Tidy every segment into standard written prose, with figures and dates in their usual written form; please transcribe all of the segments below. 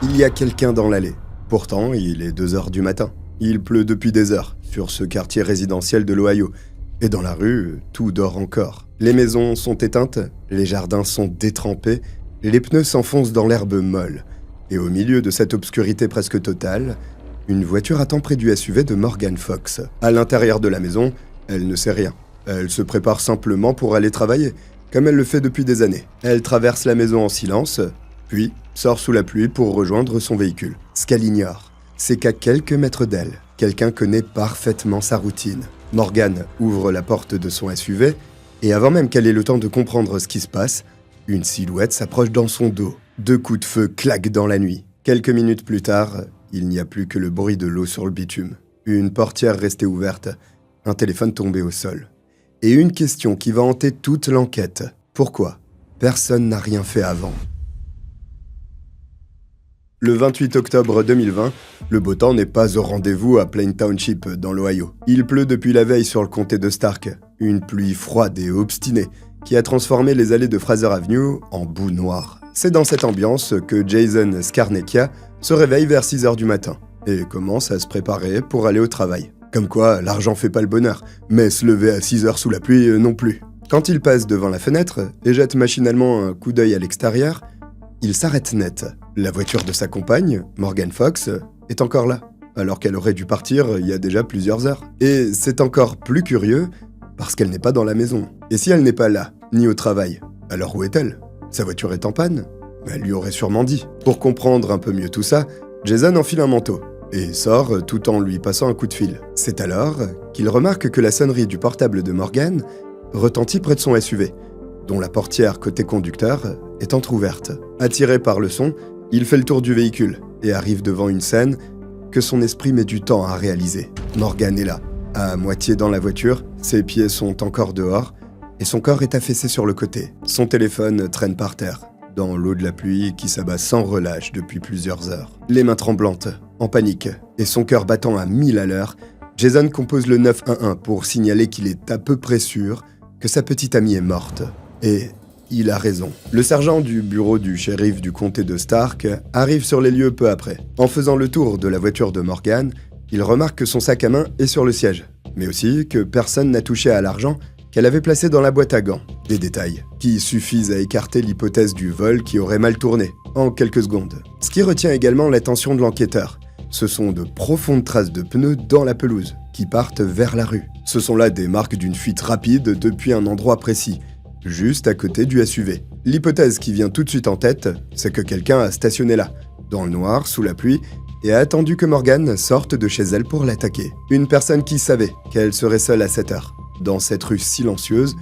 Il y a quelqu'un dans l'allée. Pourtant, il est 2 heures du matin. Il pleut depuis des heures sur ce quartier résidentiel de l'Ohio. Et dans la rue, tout dort encore. Les maisons sont éteintes, les jardins sont détrempés, les pneus s'enfoncent dans l'herbe molle. Et au milieu de cette obscurité presque totale, une voiture attend près du SUV de Morgan Fox. À l'intérieur de la maison, elle ne sait rien. Elle se prépare simplement pour aller travailler, comme elle le fait depuis des années. Elle traverse la maison en silence, puis sort sous la pluie pour rejoindre son véhicule. Ce qu'elle ignore, c'est qu'à quelques mètres d'elle, quelqu'un connaît parfaitement sa routine. Morgan ouvre la porte de son SUV, et avant même qu'elle ait le temps de comprendre ce qui se passe, une silhouette s'approche dans son dos. 2 coups de feu claquent dans la nuit. Quelques minutes plus tard, il n'y a plus que le bruit de l'eau sur le bitume. Une portière restée ouverte, un téléphone tombé au sol. Et une question qui va hanter toute l'enquête. Pourquoi personne n'a rien fait avant? Le 28 octobre 2020, le beau temps n'est pas au rendez-vous à Plain Township, dans l'Ohio. Il pleut depuis la veille sur le comté de Stark, une pluie froide et obstinée qui a transformé les allées de Fraser Avenue en boue noire. C'est dans cette ambiance que Jason Scarnecchia se réveille vers 6 heures du matin et commence à se préparer pour aller au travail. Comme quoi, l'argent fait pas le bonheur, mais se lever à 6 heures sous la pluie non plus. Quand il passe devant la fenêtre et jette machinalement un coup d'œil à l'extérieur, il s'arrête net. La voiture de sa compagne, Morgan Fox, est encore là, alors qu'elle aurait dû partir il y a déjà plusieurs heures. Et c'est encore plus curieux, parce qu'elle n'est pas dans la maison. Et si elle n'est pas là, ni au travail, alors où est-elle? Sa voiture est en panne? Elle lui aurait sûrement dit. Pour comprendre un peu mieux tout ça, Jason enfile un manteau et sort tout en lui passant un coup de fil. C'est alors qu'il remarque que la sonnerie du portable de Morgan retentit près de son SUV, dont la portière côté conducteur est entrouverte. Attiré par le son, il fait le tour du véhicule et arrive devant une scène que son esprit met du temps à réaliser. Morgan est là, à moitié dans la voiture, ses pieds sont encore dehors et son corps est affaissé sur le côté. Son téléphone traîne par terre, dans l'eau de la pluie qui s'abat sans relâche depuis plusieurs heures. Les mains tremblantes, en panique et son cœur battant à 1000 à l'heure, Jason compose le 911 pour signaler qu'il est à peu près sûr que sa petite amie est morte. Et il a raison. Le sergent du bureau du shérif du comté de Stark arrive sur les lieux peu après. En faisant le tour de la voiture de Morgan, il remarque que son sac à main est sur le siège, mais aussi que personne n'a touché à l'argent qu'elle avait placé dans la boîte à gants. Des détails qui suffisent à écarter l'hypothèse du vol qui aurait mal tourné en quelques secondes. Ce qui retient également l'attention de l'enquêteur, ce sont de profondes traces de pneus dans la pelouse qui partent vers la rue. Ce sont là des marques d'une fuite rapide depuis un endroit précis, juste à côté du SUV. L'hypothèse qui vient tout de suite en tête, c'est que quelqu'un a stationné là, dans le noir, sous la pluie, et a attendu que Morgan sorte de chez elle pour l'attaquer. Une personne qui savait qu'elle serait seule à cette heure, dans cette rue silencieuse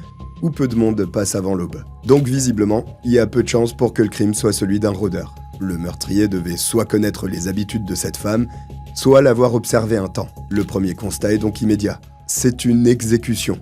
où peu de monde passe avant l'aube. Donc visiblement, il y a peu de chances pour que le crime soit celui d'un rôdeur. Le meurtrier devait soit connaître les habitudes de cette femme, soit l'avoir observée un temps. Le premier constat est donc immédiat. C'est une exécution.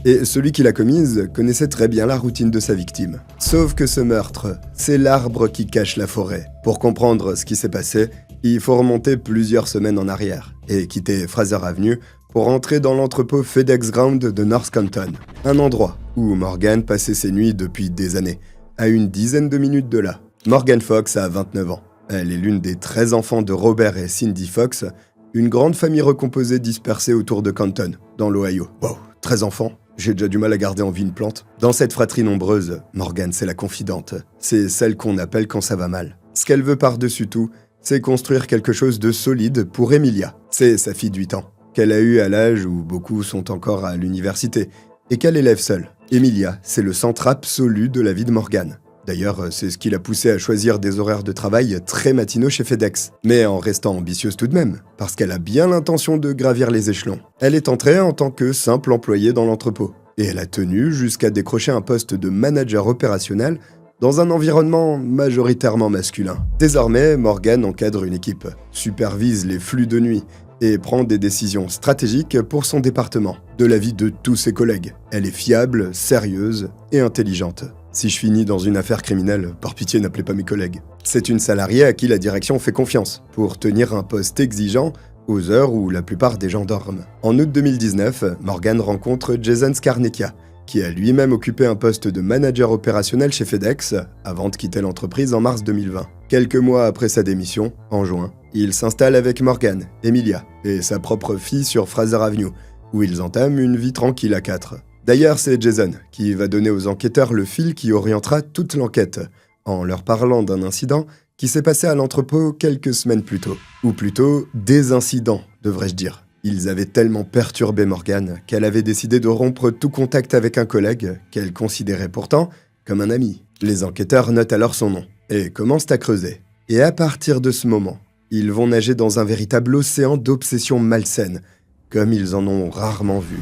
Et celui qui l'a commise connaissait très bien la routine de sa victime. Sauf que ce meurtre, c'est l'arbre qui cache la forêt. Pour comprendre ce qui s'est passé, il faut remonter plusieurs semaines en arrière et quitter Fraser Avenue pour entrer dans l'entrepôt FedEx Ground de North Canton, un endroit où Morgan passait ses nuits depuis des années, à une dizaine de minutes de là. Morgan Fox a 29 ans. Elle est l'une des 13 enfants de Robert et Cindy Fox, une grande famille recomposée dispersée autour de Canton, dans l'Ohio. Wow, 13 enfants? J'ai déjà du mal à garder en vie une plante. Dans cette fratrie nombreuse, Morgan, c'est la confidente. C'est celle qu'on appelle quand ça va mal. Ce qu'elle veut par-dessus tout, c'est construire quelque chose de solide pour Emilia. C'est sa fille de 8 ans, qu'elle a eue à l'âge où beaucoup sont encore à l'université, et qu'elle élève seule. Emilia, c'est le centre absolu de la vie de Morgan. D'ailleurs, c'est ce qui l'a poussée à choisir des horaires de travail très matinaux chez FedEx, mais en restant ambitieuse tout de même, parce qu'elle a bien l'intention de gravir les échelons. Elle est entrée en tant que simple employée dans l'entrepôt, et elle a tenu jusqu'à décrocher un poste de manager opérationnel dans un environnement majoritairement masculin. Désormais, Morgan encadre une équipe, supervise les flux de nuit et prend des décisions stratégiques pour son département, de l'avis de tous ses collègues. Elle est fiable, sérieuse et intelligente. Si je finis dans une affaire criminelle, par pitié n'appelez pas mes collègues. C'est une salariée à qui la direction fait confiance pour tenir un poste exigeant aux heures où la plupart des gens dorment. En août 2019, Morgan rencontre Jason Scarnecchia, qui a lui-même occupé un poste de manager opérationnel chez FedEx avant de quitter l'entreprise en mars 2020. Quelques mois après sa démission, en juin, il s'installe avec Morgan, Emilia et sa propre fille sur Fraser Avenue, où ils entament une vie tranquille à quatre. D'ailleurs, c'est Jason qui va donner aux enquêteurs le fil qui orientera toute l'enquête, en leur parlant d'un incident qui s'est passé à l'entrepôt quelques semaines plus tôt. Ou plutôt, des incidents, devrais-je dire. Ils avaient tellement perturbé Morgan qu'elle avait décidé de rompre tout contact avec un collègue, qu'elle considérait pourtant comme un ami. Les enquêteurs notent alors son nom et commencent à creuser. Et à partir de ce moment, ils vont nager dans un véritable océan d'obsessions malsaines, comme ils en ont rarement vu.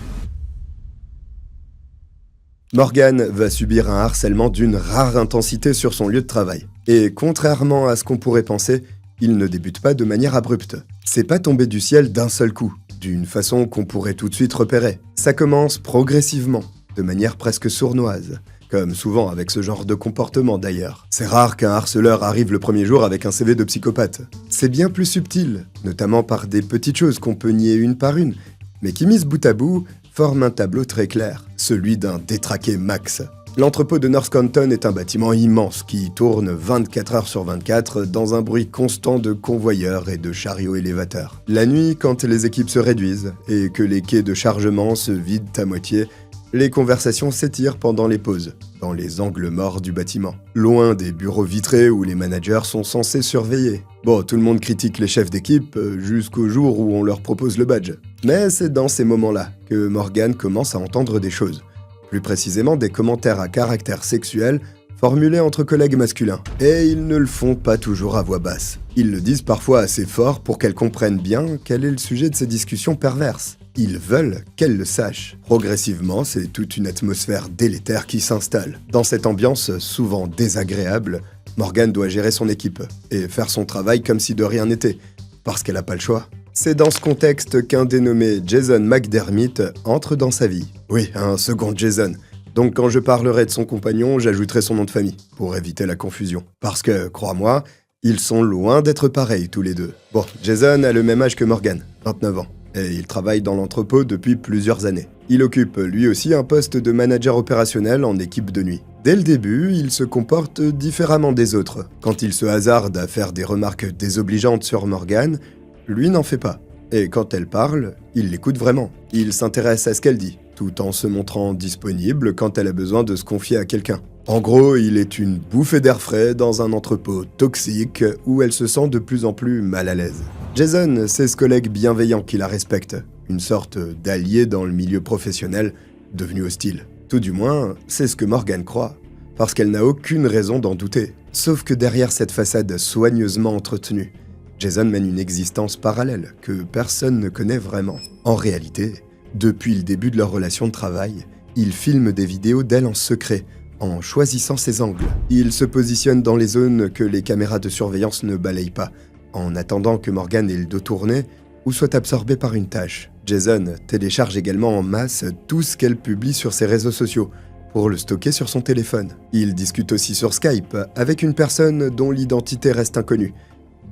Morgan va subir un harcèlement d'une rare intensité sur son lieu de travail. Et contrairement à ce qu'on pourrait penser, il ne débute pas de manière abrupte. C'est pas tombé du ciel d'un seul coup, d'une façon qu'on pourrait tout de suite repérer. Ça commence progressivement, de manière presque sournoise. Comme souvent avec ce genre de comportement d'ailleurs. C'est rare qu'un harceleur arrive le premier jour avec un CV de psychopathe. C'est bien plus subtil, notamment par des petites choses qu'on peut nier une par une, mais qui mises bout à bout, forment un tableau très clair, celui d'un détraqué max. L'entrepôt de North Canton est un bâtiment immense qui tourne 24 heures sur 24 dans un bruit constant de convoyeurs et de chariots élévateurs. La nuit, quand les équipes se réduisent et que les quais de chargement se vident à moitié, les conversations s'étirent pendant les pauses, dans les angles morts du bâtiment, loin des bureaux vitrés où les managers sont censés surveiller. Bon, tout le monde critique les chefs d'équipe jusqu'au jour où on leur propose le badge. Mais c'est dans ces moments-là que Morgan commence à entendre des choses. Plus précisément des commentaires à caractère sexuel formulés entre collègues masculins. Et ils ne le font pas toujours à voix basse. Ils le disent parfois assez fort pour qu'elle comprenne bien quel est le sujet de ces discussions perverses. Ils veulent qu'elle le sache. Progressivement, c'est toute une atmosphère délétère qui s'installe. Dans cette ambiance souvent désagréable, Morgan doit gérer son équipe et faire son travail comme si de rien n'était, parce qu'elle n'a pas le choix. C'est dans ce contexte qu'un dénommé Jason McDermott entre dans sa vie. Oui, un second Jason. Donc quand je parlerai de son compagnon, j'ajouterai son nom de famille, pour éviter la confusion. Parce que, crois-moi, ils sont loin d'être pareils tous les deux. Bon, Jason a le même âge que Morgan, 29 ans. Et il travaille dans l'entrepôt depuis plusieurs années. Il occupe lui aussi un poste de manager opérationnel en équipe de nuit. Dès le début, il se comporte différemment des autres. Quand il se hasarde à faire des remarques désobligeantes sur Morgan, lui n'en fait pas. Et quand elle parle, il l'écoute vraiment. Il s'intéresse à ce qu'elle dit, tout en se montrant disponible quand elle a besoin de se confier à quelqu'un. En gros, il est une bouffée d'air frais dans un entrepôt toxique où elle se sent de plus en plus mal à l'aise. Jason, c'est ce collègue bienveillant qui la respecte, une sorte d'allié dans le milieu professionnel devenu hostile. Tout du moins, c'est ce que Morgan croit, parce qu'elle n'a aucune raison d'en douter. Sauf que derrière cette façade soigneusement entretenue, Jason mène une existence parallèle que personne ne connaît vraiment. En réalité, depuis le début de leur relation de travail, il filme des vidéos d'elle en secret, en choisissant ses angles. Il se positionne dans les zones que les caméras de surveillance ne balayent pas, en attendant que Morgan ait le dos tourné ou soit absorbé par une tâche. Jason télécharge également en masse tout ce qu'elle publie sur ses réseaux sociaux pour le stocker sur son téléphone. Il discute aussi sur Skype avec une personne dont l'identité reste inconnue.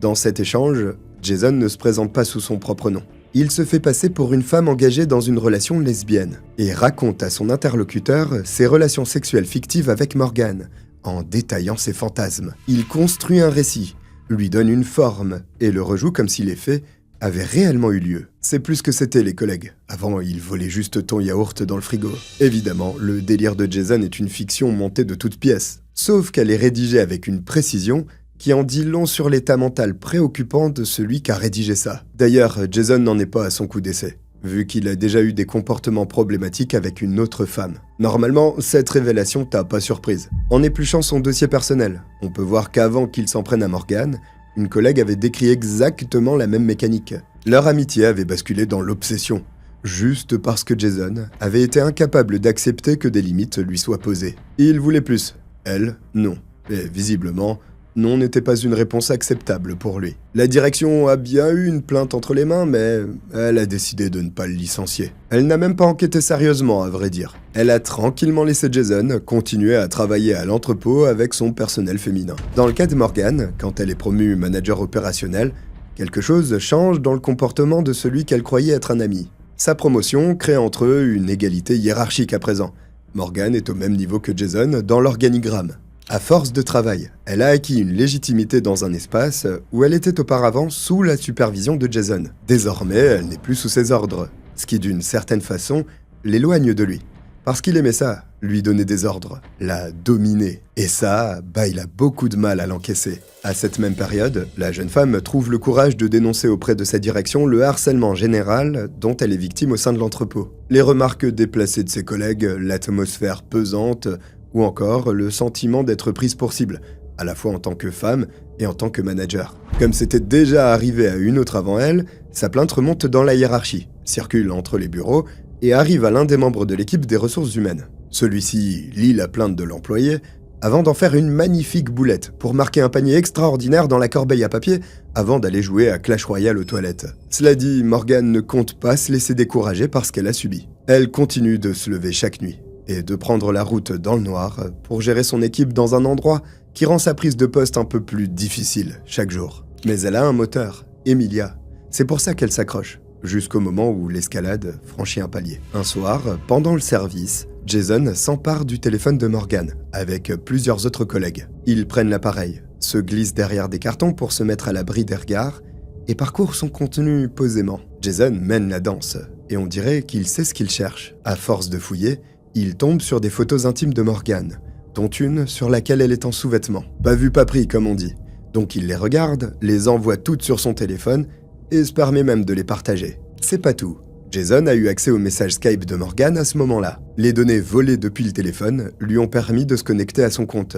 Dans cet échange, Jason ne se présente pas sous son propre nom. Il se fait passer pour une femme engagée dans une relation lesbienne et raconte à son interlocuteur ses relations sexuelles fictives avec Morgan, en détaillant ses fantasmes. Il construit un récit, lui donne une forme et le rejoue comme si les faits avaient réellement eu lieu. C'est plus que c'était les collègues. Avant, il volait juste ton yaourt dans le frigo. Évidemment, le délire de Jason est une fiction montée de toutes pièces. Sauf qu'elle est rédigée avec une précision qui en dit long sur l'état mental préoccupant de celui qui a rédigé ça. D'ailleurs, Jason n'en est pas à son coup d'essai, vu qu'il a déjà eu des comportements problématiques avec une autre femme. Normalement, cette révélation t'a pas surprise. En épluchant son dossier personnel, on peut voir qu'avant qu'il s'en prenne à Morgan, une collègue avait décrit exactement la même mécanique. Leur amitié avait basculé dans l'obsession, juste parce que Jason avait été incapable d'accepter que des limites lui soient posées. Il voulait plus, elle, non. Et visiblement, non n'était pas une réponse acceptable pour lui. La direction a bien eu une plainte entre les mains, mais elle a décidé de ne pas le licencier. Elle n'a même pas enquêté sérieusement, à vrai dire. Elle a tranquillement laissé Jason continuer à travailler à l'entrepôt avec son personnel féminin. Dans le cas de Morgan, quand elle est promue manager opérationnel, quelque chose change dans le comportement de celui qu'elle croyait être un ami. Sa promotion crée entre eux une égalité hiérarchique à présent. Morgan est au même niveau que Jason dans l'organigramme. À force de travail, elle a acquis une légitimité dans un espace où elle était auparavant sous la supervision de Jason. Désormais, elle n'est plus sous ses ordres, ce qui d'une certaine façon l'éloigne de lui. Parce qu'il aimait ça, lui donner des ordres, la dominer. Et ça, il a beaucoup de mal à l'encaisser. À cette même période, la jeune femme trouve le courage de dénoncer auprès de sa direction le harcèlement général dont elle est victime au sein de l'entrepôt. Les remarques déplacées de ses collègues, l'atmosphère pesante, ou encore le sentiment d'être prise pour cible, à la fois en tant que femme et en tant que manager. Comme c'était déjà arrivé à une autre avant elle, sa plainte remonte dans la hiérarchie, circule entre les bureaux et arrive à l'un des membres de l'équipe des ressources humaines. Celui-ci lit la plainte de l'employé avant d'en faire une magnifique boulette pour marquer un panier extraordinaire dans la corbeille à papier avant d'aller jouer à Clash Royale aux toilettes. Cela dit, Morgane ne compte pas se laisser décourager par ce qu'elle a subi. Elle continue de se lever chaque nuit et de prendre la route dans le noir pour gérer son équipe dans un endroit qui rend sa prise de poste un peu plus difficile chaque jour. Mais elle a un moteur, Emilia. C'est pour ça qu'elle s'accroche, jusqu'au moment où l'escalade franchit un palier. Un soir, pendant le service, Jason s'empare du téléphone de Morgane avec plusieurs autres collègues. Ils prennent l'appareil, se glissent derrière des cartons pour se mettre à l'abri des regards et parcourent son contenu posément. Jason mène la danse et on dirait qu'il sait ce qu'il cherche. À force de fouiller, il tombe sur des photos intimes de Morgane, dont une sur laquelle elle est en sous-vêtements. Pas vu, pas pris, comme on dit. Donc il les regarde, les envoie toutes sur son téléphone et se permet même de les partager. C'est pas tout. Jason a eu accès aux messages Skype de Morgane à ce moment-là. Les données volées depuis le téléphone lui ont permis de se connecter à son compte.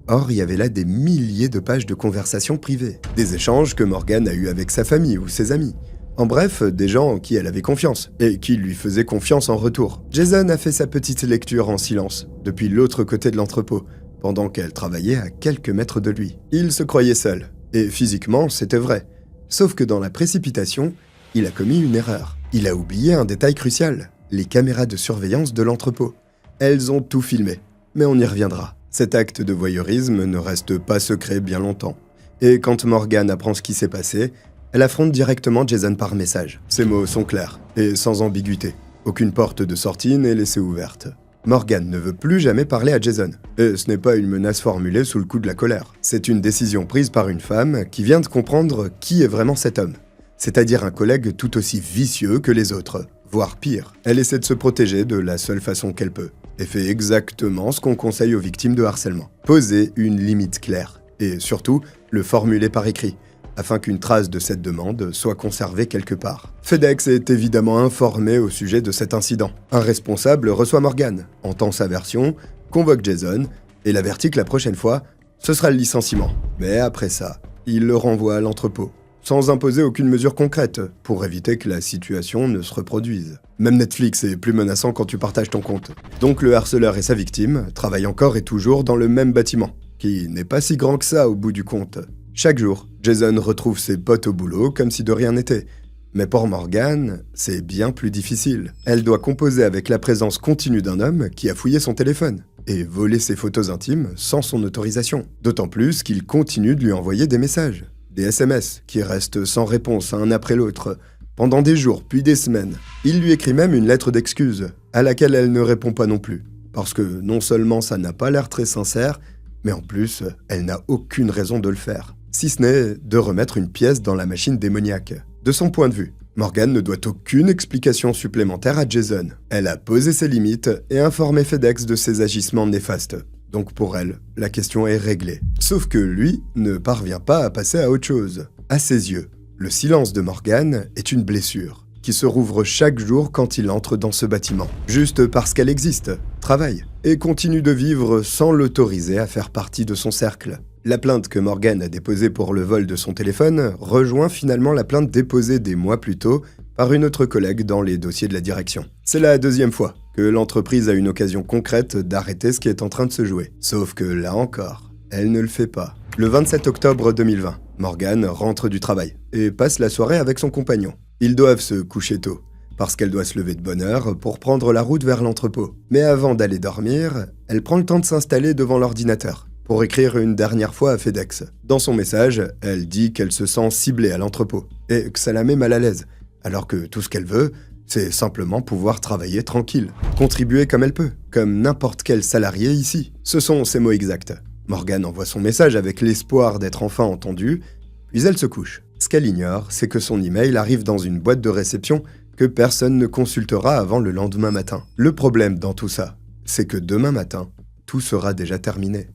Or, il y avait là des milliers de pages de conversations privées. Des échanges que Morgane a eus avec sa famille ou ses amis. En bref, des gens en qui elle avait confiance, et qui lui faisaient confiance en retour. Jason a fait sa petite lecture en silence, depuis l'autre côté de l'entrepôt, pendant qu'elle travaillait à quelques mètres de lui. Il se croyait seul, et physiquement, c'était vrai. Sauf que dans la précipitation, il a commis une erreur. Il a oublié un détail crucial, les caméras de surveillance de l'entrepôt. Elles ont tout filmé, mais on y reviendra. Cet acte de voyeurisme ne reste pas secret bien longtemps. Et quand Morgane apprend ce qui s'est passé, elle affronte directement Jason par message. Ses mots sont clairs et sans ambiguïté. Aucune porte de sortie n'est laissée ouverte. Morgane ne veut plus jamais parler à Jason. Et ce n'est pas une menace formulée sous le coup de la colère. C'est une décision prise par une femme qui vient de comprendre qui est vraiment cet homme. C'est-à-dire un collègue tout aussi vicieux que les autres, voire pire. Elle essaie de se protéger de la seule façon qu'elle peut. Et fait exactement ce qu'on conseille aux victimes de harcèlement. Poser une limite claire. Et surtout, le formuler par écrit, afin qu'une trace de cette demande soit conservée quelque part. FedEx est évidemment informé au sujet de cet incident. Un responsable reçoit Morgane, entend sa version, convoque Jason et l'avertit que la prochaine fois, ce sera le licenciement. Mais après ça, il le renvoie à l'entrepôt, sans imposer aucune mesure concrète, pour éviter que la situation ne se reproduise. Même Netflix est plus menaçant quand tu partages ton compte. Donc le harceleur et sa victime travaillent encore et toujours dans le même bâtiment, qui n'est pas si grand que ça au bout du compte. Chaque jour, Jason retrouve ses potes au boulot comme si de rien n'était. Mais pour Morgane, c'est bien plus difficile. Elle doit composer avec la présence continue d'un homme qui a fouillé son téléphone et volé ses photos intimes sans son autorisation. D'autant plus qu'il continue de lui envoyer des messages, des SMS qui restent sans réponse un après l'autre, pendant des jours puis des semaines. Il lui écrit même une lettre d'excuse, à laquelle elle ne répond pas non plus. Parce que non seulement ça n'a pas l'air très sincère, mais en plus, elle n'a aucune raison de le faire. Si ce n'est de remettre une pièce dans la machine démoniaque. De son point de vue, Morgane ne doit aucune explication supplémentaire à Jason. Elle a posé ses limites et informé FedEx de ses agissements néfastes. Donc pour elle, la question est réglée. Sauf que lui ne parvient pas à passer à autre chose. À ses yeux, le silence de Morgane est une blessure qui se rouvre chaque jour quand il entre dans ce bâtiment. Juste parce qu'elle existe, travaille et continue de vivre sans l'autoriser à faire partie de son cercle. La plainte que Morgane a déposée pour le vol de son téléphone rejoint finalement la plainte déposée des mois plus tôt par une autre collègue dans les dossiers de la direction. C'est la deuxième fois que l'entreprise a une occasion concrète d'arrêter ce qui est en train de se jouer. Sauf que là encore, elle ne le fait pas. Le 27 octobre 2020, Morgane rentre du travail et passe la soirée avec son compagnon. Ils doivent se coucher tôt, parce qu'elle doit se lever de bonne heure pour prendre la route vers l'entrepôt. Mais avant d'aller dormir, elle prend le temps de s'installer devant l'ordinateur pour écrire une dernière fois à FedEx. Dans son message, elle dit qu'elle se sent ciblée à l'entrepôt et que ça la met mal à l'aise, alors que tout ce qu'elle veut, c'est simplement pouvoir travailler tranquille, contribuer comme elle peut, comme n'importe quel salarié ici. Ce sont ses mots exacts. Morgan envoie son message avec l'espoir d'être enfin entendue, puis elle se couche. Ce qu'elle ignore, c'est que son email arrive dans une boîte de réception que personne ne consultera avant le lendemain matin. Le problème dans tout ça, c'est que demain matin, tout sera déjà terminé.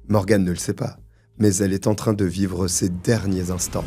Morgan ne le sait pas, mais elle est en train de vivre ses derniers instants.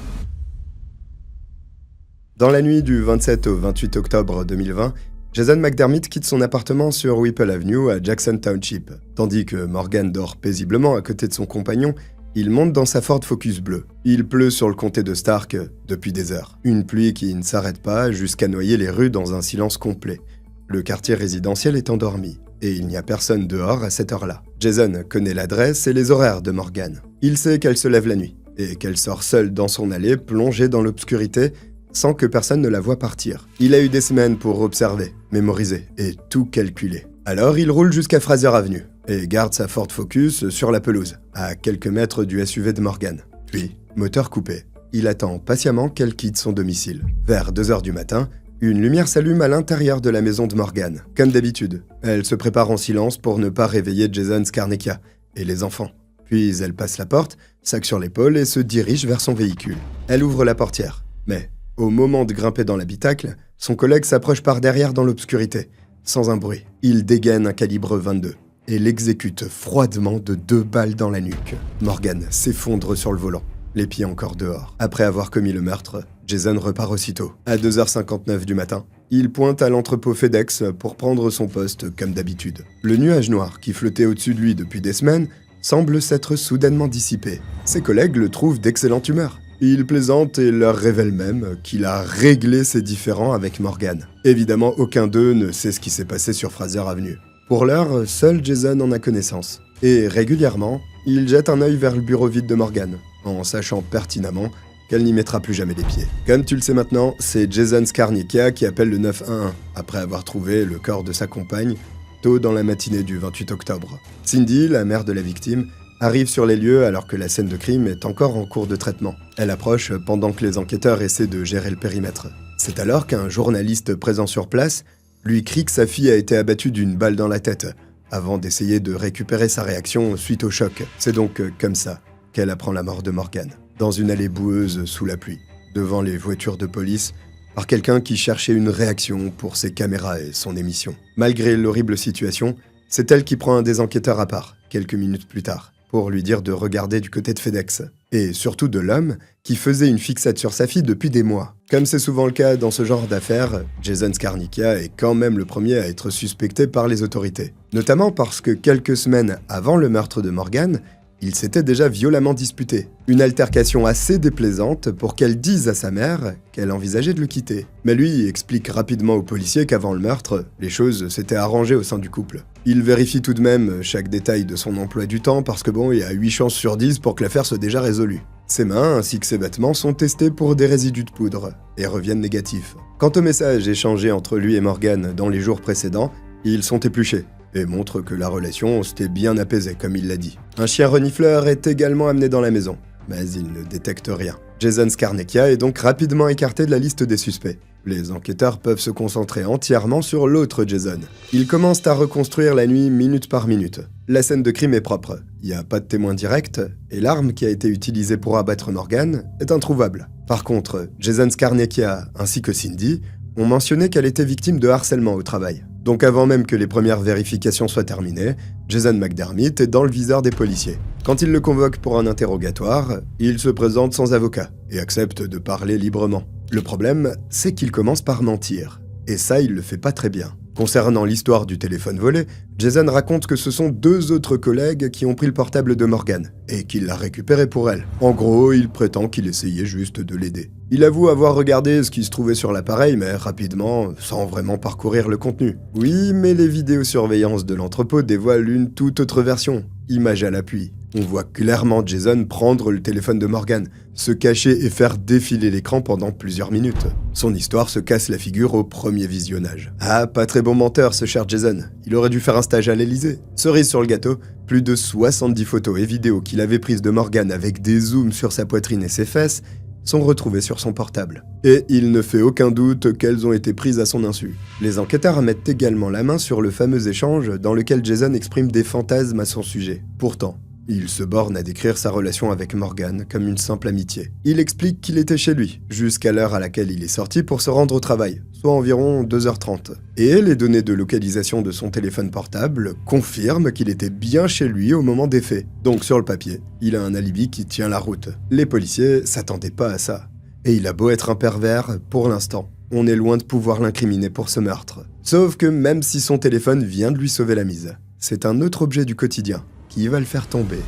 Dans la nuit du 27 au 28 octobre 2020, Jason McDermott quitte son appartement sur Whipple Avenue à Jackson Township. Tandis que Morgan dort paisiblement à côté de son compagnon, il monte dans sa Ford Focus bleue. Il pleut sur le comté de Stark depuis des heures. Une pluie qui ne s'arrête pas jusqu'à noyer les rues dans un silence complet. Le quartier résidentiel est endormi, et il n'y a personne dehors à cette heure-là. Jason connaît l'adresse et les horaires de Morgan. Il sait qu'elle se lève la nuit, et qu'elle sort seule dans son allée, plongée dans l'obscurité, sans que personne ne la voie partir. Il a eu des semaines pour observer, mémoriser et tout calculer. Alors il roule jusqu'à Fraser Avenue et garde sa Ford Focus sur la pelouse, à quelques mètres du SUV de Morgan. Puis, moteur coupé, il attend patiemment qu'elle quitte son domicile. Vers 2h du matin, une lumière s'allume à l'intérieur de la maison de Morgan. Comme d'habitude, elle se prépare en silence pour ne pas réveiller Jason Skarnecchia et les enfants. Puis elle passe la porte, sac sur l'épaule et se dirige vers son véhicule. Elle ouvre la portière, mais au moment de grimper dans l'habitacle, son collègue s'approche par derrière dans l'obscurité, sans un bruit. Il dégaine un calibre 22 et l'exécute froidement de 2 balles dans la nuque. Morgan s'effondre sur le volant, les pieds encore dehors. Après avoir commis le meurtre, Jason repart aussitôt. À 2h59 du matin, il pointe à l'entrepôt FedEx pour prendre son poste comme d'habitude. Le nuage noir qui flottait au-dessus de lui depuis des semaines semble s'être soudainement dissipé. Ses collègues le trouvent d'excellente humeur. Il plaisante et leur révèle même qu'il a réglé ses différends avec Morgan. Évidemment, aucun d'eux ne sait ce qui s'est passé sur Fraser Avenue. Pour l'heure, seul Jason en a connaissance. Et régulièrement, il jette un œil vers le bureau vide de Morgan, en sachant pertinemment qu'elle n'y mettra plus jamais les pieds. Comme tu le sais maintenant, c'est Jason Skarnecchia qui appelle le 911, après avoir trouvé le corps de sa compagne, tôt dans la matinée du 28 octobre. Cindy, la mère de la victime, arrive sur les lieux alors que la scène de crime est encore en cours de traitement. Elle approche pendant que les enquêteurs essaient de gérer le périmètre. C'est alors qu'un journaliste présent sur place lui crie que sa fille a été abattue d'une balle dans la tête, avant d'essayer de récupérer sa réaction suite au choc. C'est donc comme ça qu'elle apprend la mort de Morgan, dans une allée boueuse sous la pluie, devant les voitures de police, par quelqu'un qui cherchait une réaction pour ses caméras et son émission. Malgré l'horrible situation, c'est elle qui prend un des enquêteurs à part, quelques minutes plus tard, pour lui dire de regarder du côté de FedEx, et surtout de l'homme qui faisait une fixette sur sa fille depuis des mois. Comme c'est souvent le cas dans ce genre d'affaires, Jason Skarnecchia est quand même le premier à être suspecté par les autorités. Notamment parce que quelques semaines avant le meurtre de Morgan, ils s'étaient déjà violemment disputés. Une altercation assez déplaisante pour qu'elle dise à sa mère qu'elle envisageait de le quitter. Mais lui explique rapidement aux policiers qu'avant le meurtre, les choses s'étaient arrangées au sein du couple. Il vérifie tout de même chaque détail de son emploi du temps parce que il y a 8 chances sur 10 pour que l'affaire soit déjà résolue. Ses mains ainsi que ses vêtements sont testés pour des résidus de poudre et reviennent négatifs. Quant aux messages échangés entre lui et Morgan dans les jours précédents, ils sont épluchés et montrent que la relation s'était bien apaisée comme il l'a dit. Un chien renifleur est également amené dans la maison, mais il ne détecte rien. Jason Skarnecchia est donc rapidement écarté de la liste des suspects. Les enquêteurs peuvent se concentrer entièrement sur l'autre Jason. Ils commencent à reconstruire la nuit minute par minute. La scène de crime est propre, il n'y a pas de témoin direct, et l'arme qui a été utilisée pour abattre Morgan est introuvable. Par contre, Jason Skarnecchia ainsi que Cindy ont mentionné qu'elle était victime de harcèlement au travail. Donc avant même que les premières vérifications soient terminées, Jason McDermott est dans le viseur des policiers. Quand ils le convoquent pour un interrogatoire, il se présente sans avocat et accepte de parler librement. Le problème, c'est qu'il commence par mentir. Et ça, il le fait pas très bien. Concernant l'histoire du téléphone volé, Jason raconte que ce sont 2 autres collègues qui ont pris le portable de Morgan et qu'il l'a récupéré pour elle. En gros, il prétend qu'il essayait juste de l'aider. Il avoue avoir regardé ce qui se trouvait sur l'appareil, mais rapidement, sans vraiment parcourir le contenu. Oui, mais les vidéosurveillances de l'entrepôt dévoilent une toute autre version, image à l'appui. On voit clairement Jason prendre le téléphone de Morgan, se cacher et faire défiler l'écran pendant plusieurs minutes. Son histoire se casse la figure au premier visionnage. Ah, pas très bon menteur ce cher Jason, il aurait dû faire un stage à l'Elysée. Cerise sur le gâteau, plus de 70 photos et vidéos qu'il avait prises de Morgan avec des zooms sur sa poitrine et ses fesses sont retrouvées sur son portable. Et il ne fait aucun doute qu'elles ont été prises à son insu. Les enquêteurs mettent également la main sur le fameux échange dans lequel Jason exprime des fantasmes à son sujet. Pourtant, Il se borne à décrire sa relation avec Morgan comme une simple amitié. Il explique qu'il était chez lui, jusqu'à l'heure à laquelle il est sorti pour se rendre au travail, soit environ 2h30. Et les données de localisation de son téléphone portable confirment qu'il était bien chez lui au moment des faits. Donc sur le papier, il a un alibi qui tient la route. Les policiers s'attendaient pas à ça. Et il a beau être un pervers, pour l'instant, on est loin de pouvoir l'incriminer pour ce meurtre. Sauf que même si son téléphone vient de lui sauver la mise, c'est un autre objet du quotidien qui va le faire tomber.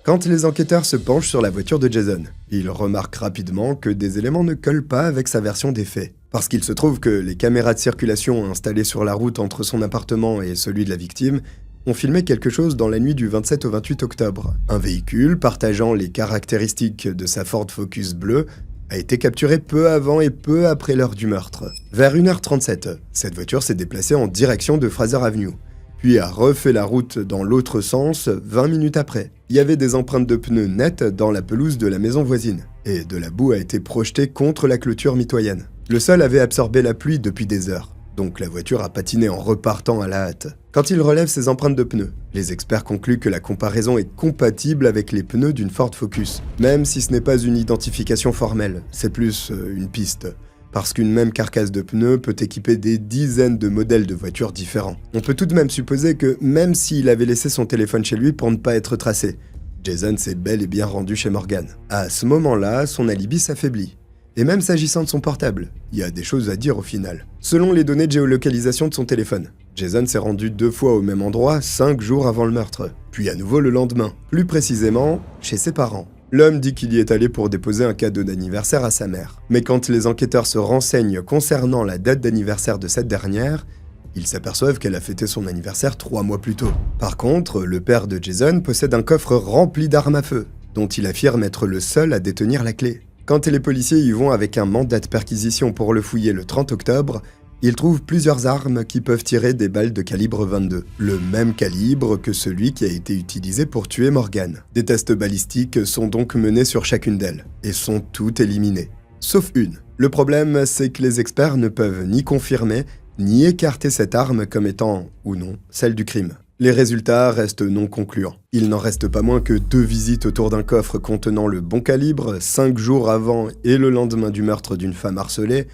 Quand les enquêteurs se penchent sur la voiture de Jason, ils remarquent rapidement que des éléments ne collent pas avec sa version des faits. Parce qu'il se trouve que les caméras de circulation installées sur la route entre son appartement et celui de la victime ont filmé quelque chose dans la nuit du 27 au 28 octobre. Un véhicule partageant les caractéristiques de sa Ford Focus bleue a été capturé peu avant et peu après l'heure du meurtre. Vers 1h37, cette voiture s'est déplacée en direction de Fraser Avenue, puis a refait la route dans l'autre sens 20 minutes après. Il y avait des empreintes de pneus nettes dans la pelouse de la maison voisine, et de la boue a été projetée contre la clôture mitoyenne. Le sol avait absorbé la pluie depuis des heures, donc la voiture a patiné en repartant à la hâte. Quand il relève ces empreintes de pneus, les experts concluent que la comparaison est compatible avec les pneus d'une Ford Focus. Même si ce n'est pas une identification formelle, c'est plus une piste. Parce qu'une même carcasse de pneus peut équiper des dizaines de modèles de voitures différents. On peut tout de même supposer que même s'il avait laissé son téléphone chez lui pour ne pas être tracé, Jason s'est bel et bien rendu chez Morgan. À ce moment-là, son alibi s'affaiblit. Et même s'agissant de son portable, il y a des choses à dire au final. Selon les données de géolocalisation de son téléphone, Jason s'est rendu 2 fois au même endroit 5 jours avant le meurtre, puis à nouveau le lendemain, plus précisément chez ses parents. L'homme dit qu'il y est allé pour déposer un cadeau d'anniversaire à sa mère. Mais quand les enquêteurs se renseignent concernant la date d'anniversaire de cette dernière, ils s'aperçoivent qu'elle a fêté son anniversaire 3 mois plus tôt. Par contre, le père de Jason possède un coffre rempli d'armes à feu, dont il affirme être le seul à détenir la clé. Quand les policiers y vont avec un mandat de perquisition pour le fouiller le 30 octobre, ils trouvent plusieurs armes qui peuvent tirer des balles de calibre 22, le même calibre que celui qui a été utilisé pour tuer Morgan. Des tests balistiques sont donc menés sur chacune d'elles, et sont toutes éliminées, sauf une. Le problème, c'est que les experts ne peuvent ni confirmer, ni écarter cette arme comme étant, ou non, celle du crime. Les résultats restent non concluants. Il n'en reste pas moins que 2 visites autour d'un coffre contenant le bon calibre, 5 jours avant et le lendemain du meurtre d'une femme harcelée,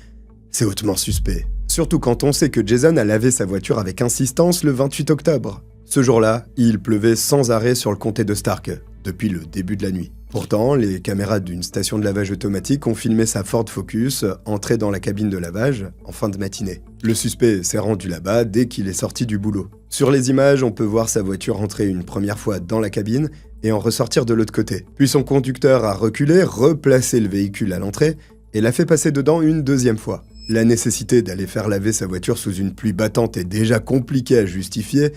c'est hautement suspect. Surtout quand on sait que Jason a lavé sa voiture avec insistance le 28 octobre. Ce jour-là, il pleuvait sans arrêt sur le comté de Stark, depuis le début de la nuit. Pourtant, les caméras d'une station de lavage automatique ont filmé sa Ford Focus entrer dans la cabine de lavage en fin de matinée. Le suspect s'est rendu là-bas dès qu'il est sorti du boulot. Sur les images, on peut voir sa voiture entrer une première fois dans la cabine et en ressortir de l'autre côté. Puis son conducteur a reculé, replacé le véhicule à l'entrée et l'a fait passer dedans une deuxième fois. La nécessité d'aller faire laver sa voiture sous une pluie battante est déjà compliquée à justifier,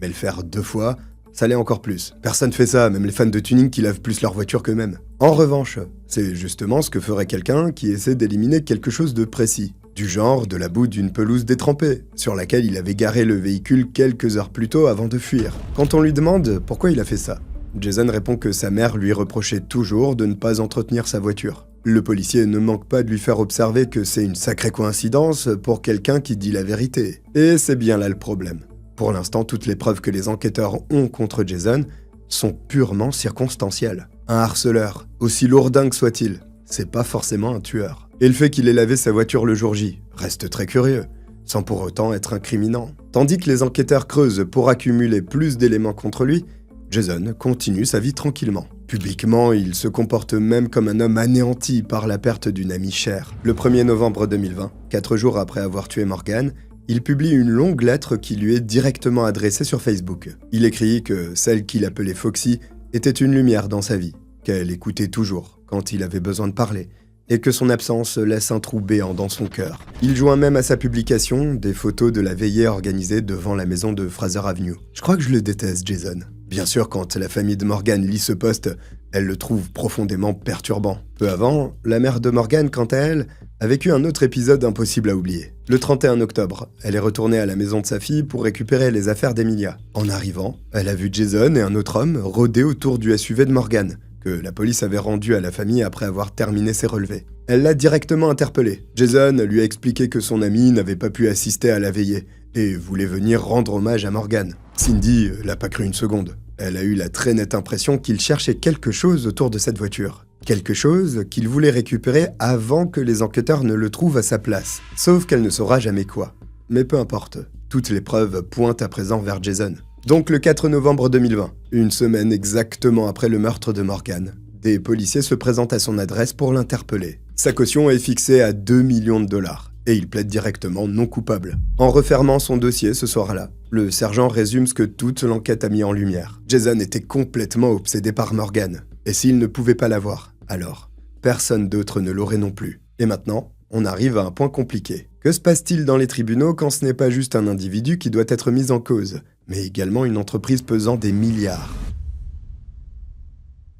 mais le faire 2 fois, ça l'est encore plus. Personne fait ça, même les fans de tuning qui lavent plus leur voiture qu'eux-mêmes. En revanche, c'est justement ce que ferait quelqu'un qui essaie d'éliminer quelque chose de précis. Du genre de la boue d'une pelouse détrempée, sur laquelle il avait garé le véhicule quelques heures plus tôt avant de fuir. Quand on lui demande pourquoi il a fait ça, Jason répond que sa mère lui reprochait toujours de ne pas entretenir sa voiture. Le policier ne manque pas de lui faire observer que c'est une sacrée coïncidence pour quelqu'un qui dit la vérité. Et c'est bien là le problème. Pour l'instant, toutes les preuves que les enquêteurs ont contre Jason sont purement circonstancielles. Un harceleur, aussi lourdin que soit-il, c'est pas forcément un tueur. Et le fait qu'il ait lavé sa voiture le jour J reste très curieux, sans pour autant être incriminant. Tandis que les enquêteurs creusent pour accumuler plus d'éléments contre lui, Jason continue sa vie tranquillement. Publiquement, il se comporte même comme un homme anéanti par la perte d'une amie chère. Le 1er novembre 2020, 4 jours après avoir tué Morgan, il publie une longue lettre qui lui est directement adressée sur Facebook. Il écrit que celle qu'il appelait Foxy était une lumière dans sa vie, qu'elle écoutait toujours quand il avait besoin de parler, et que son absence laisse un trou béant dans son cœur. Il joint même à sa publication des photos de la veillée organisée devant la maison de Fraser Avenue. Je crois que je le déteste, Jason. Bien sûr, quand la famille de Morgan lit ce post, elle le trouve profondément perturbant. Peu avant, la mère de Morgan, quant à elle, a vécu un autre épisode impossible à oublier. Le 31 octobre, elle est retournée à la maison de sa fille pour récupérer les affaires d'Emilia. En arrivant, elle a vu Jason et un autre homme rôder autour du SUV de Morgan, que la police avait rendu à la famille après avoir terminé ses relevés. Elle l'a directement interpellé. Jason lui a expliqué que son ami n'avait pas pu assister à la veillée et voulait venir rendre hommage à Morgan. Cindy l'a pas cru une seconde. Elle a eu la très nette impression qu'il cherchait quelque chose autour de cette voiture. Quelque chose qu'il voulait récupérer avant que les enquêteurs ne le trouvent à sa place. Sauf qu'elle ne saura jamais quoi. Mais peu importe, toutes les preuves pointent à présent vers Jason. Donc le 4 novembre 2020, une semaine exactement après le meurtre de Morgan, des policiers se présentent à son adresse pour l'interpeller. Sa caution est fixée à 2 millions de dollars. Et il plaide directement non coupable. En refermant son dossier ce soir-là, le sergent résume ce que toute l'enquête a mis en lumière. Jason était complètement obsédé par Morgan, et s'il ne pouvait pas l'avoir, alors personne d'autre ne l'aurait non plus. Et maintenant, on arrive à un point compliqué. Que se passe-t-il dans les tribunaux quand ce n'est pas juste un individu qui doit être mis en cause, mais également une entreprise pesant des milliards?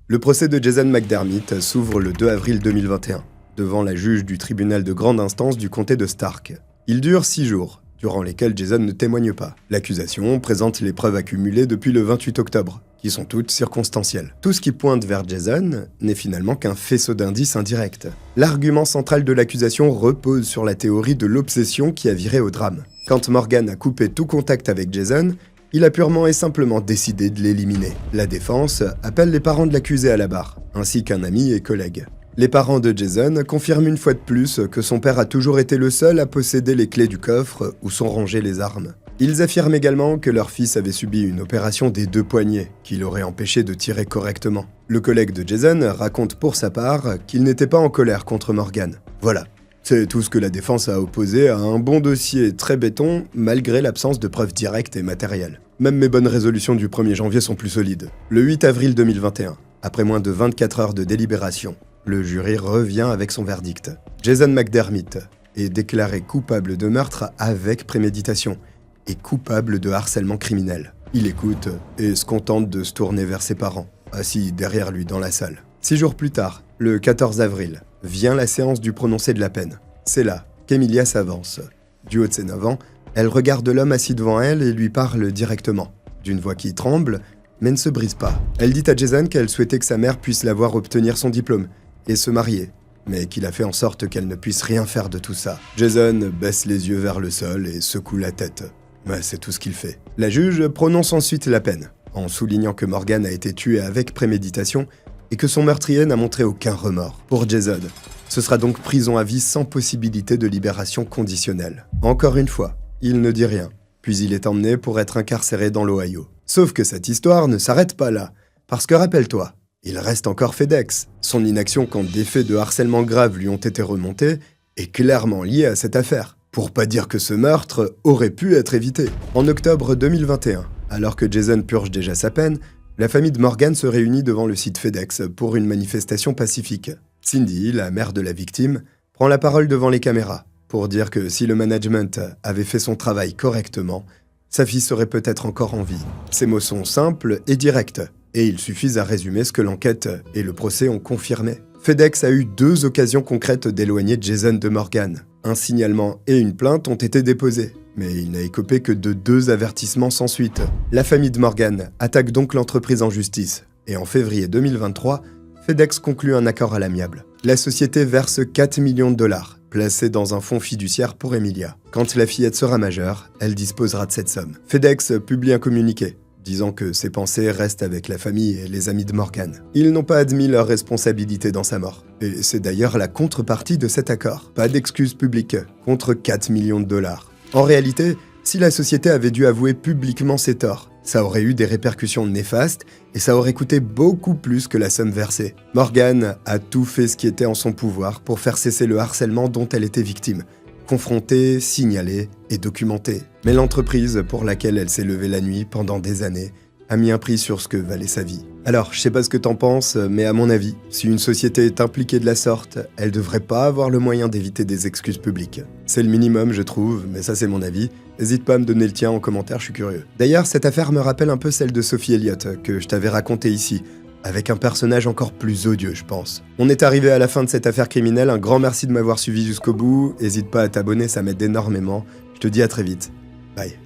Le procès de Jason McDermott s'ouvre le 2 avril 2021. Devant la juge du tribunal de grande instance du comté de Stark. Il dure 6 jours, durant lesquels Jason ne témoigne pas. L'accusation présente les preuves accumulées depuis le 28 octobre, qui sont toutes circonstancielles. Tout ce qui pointe vers Jason n'est finalement qu'un faisceau d'indices indirects. L'argument central de l'accusation repose sur la théorie de l'obsession qui a viré au drame. Quand Morgan a coupé tout contact avec Jason, il a purement et simplement décidé de l'éliminer. La défense appelle les parents de l'accusé à la barre, ainsi qu'un ami et collègue. Les parents de Jason confirment une fois de plus que son père a toujours été le seul à posséder les clés du coffre où sont rangées les armes. Ils affirment également que leur fils avait subi une opération des 2 poignets qui l'aurait empêché de tirer correctement. Le collègue de Jason raconte pour sa part qu'il n'était pas en colère contre Morgan. Voilà, c'est tout ce que la défense a opposé à un bon dossier très béton malgré l'absence de preuves directes et matérielles. Même mes bonnes résolutions du 1er janvier sont plus solides. Le 8 avril 2021, après moins de 24 heures de délibération, le jury revient avec son verdict. Jason McDermott est déclaré coupable de meurtre avec préméditation et coupable de harcèlement criminel. Il écoute et se contente de se tourner vers ses parents, assis derrière lui dans la salle. 6 jours plus tard, le 14 avril, vient la séance du prononcé de la peine. C'est là qu'Emilia s'avance. Du haut de ses 9 ans, elle regarde l'homme assis devant elle et lui parle directement, d'une voix qui tremble, mais ne se brise pas. Elle dit à Jason qu'elle souhaitait que sa mère puisse la voir obtenir son diplôme et se marier, mais qu'il a fait en sorte qu'elle ne puisse rien faire de tout ça. Jason baisse les yeux vers le sol et secoue la tête. Mais c'est tout ce qu'il fait. La juge prononce ensuite la peine, en soulignant que Morgan a été tué avec préméditation et que son meurtrier n'a montré aucun remords. Pour Jason, ce sera donc prison à vie sans possibilité de libération conditionnelle. Encore une fois, il ne dit rien, puis il est emmené pour être incarcéré dans l'Ohio. Sauf que cette histoire ne s'arrête pas là, parce que rappelle-toi, il reste encore FedEx. Son inaction quand des faits de harcèlement grave lui ont été remontés est clairement liée à cette affaire. Pour pas dire que ce meurtre aurait pu être évité. En octobre 2021, alors que Jason purge déjà sa peine, la famille de Morgan se réunit devant le site FedEx pour une manifestation pacifique. Cindy, la mère de la victime, prend la parole devant les caméras pour dire que si le management avait fait son travail correctement, sa fille serait peut-être encore en vie. Ces mots sont simples et directs. Et il suffit à résumer ce que l'enquête et le procès ont confirmé. FedEx a eu 2 occasions concrètes d'éloigner Jason de Morgan. Un signalement et une plainte ont été déposés, mais il n'a écopé que de 2 avertissements sans suite. La famille de Morgan attaque donc l'entreprise en justice, et en février 2023, FedEx conclut un accord à l'amiable. La société verse 4 millions de dollars, placés dans un fonds fiduciaire pour Emilia. Quand la fillette sera majeure, elle disposera de cette somme. FedEx publie un communiqué disant que ses pensées restent avec la famille et les amis de Morgan. Ils n'ont pas admis leur responsabilité dans sa mort. Et c'est d'ailleurs la contrepartie de cet accord. Pas d'excuses publiques, contre 4 millions de dollars. En réalité, si la société avait dû avouer publiquement ses torts, ça aurait eu des répercussions néfastes et ça aurait coûté beaucoup plus que la somme versée. Morgan a tout fait ce qui était en son pouvoir pour faire cesser le harcèlement dont elle était victime. Confrontée, signalée et documentée. Mais l'entreprise pour laquelle elle s'est levée la nuit pendant des années a mis un prix sur ce que valait sa vie. Alors, je sais pas ce que t'en penses, mais à mon avis, si une société est impliquée de la sorte, elle devrait pas avoir le moyen d'éviter des excuses publiques. C'est le minimum, je trouve, mais ça c'est mon avis. N'hésite pas à me donner le tien en commentaire, je suis curieux. D'ailleurs, cette affaire me rappelle un peu celle de Sophie Elliott, que je t'avais racontée ici, avec un personnage encore plus odieux, je pense. On est arrivé à la fin de cette affaire criminelle, un grand merci de m'avoir suivi jusqu'au bout, n'hésite pas à t'abonner, ça m'aide énormément. Je te dis à très vite. Bye.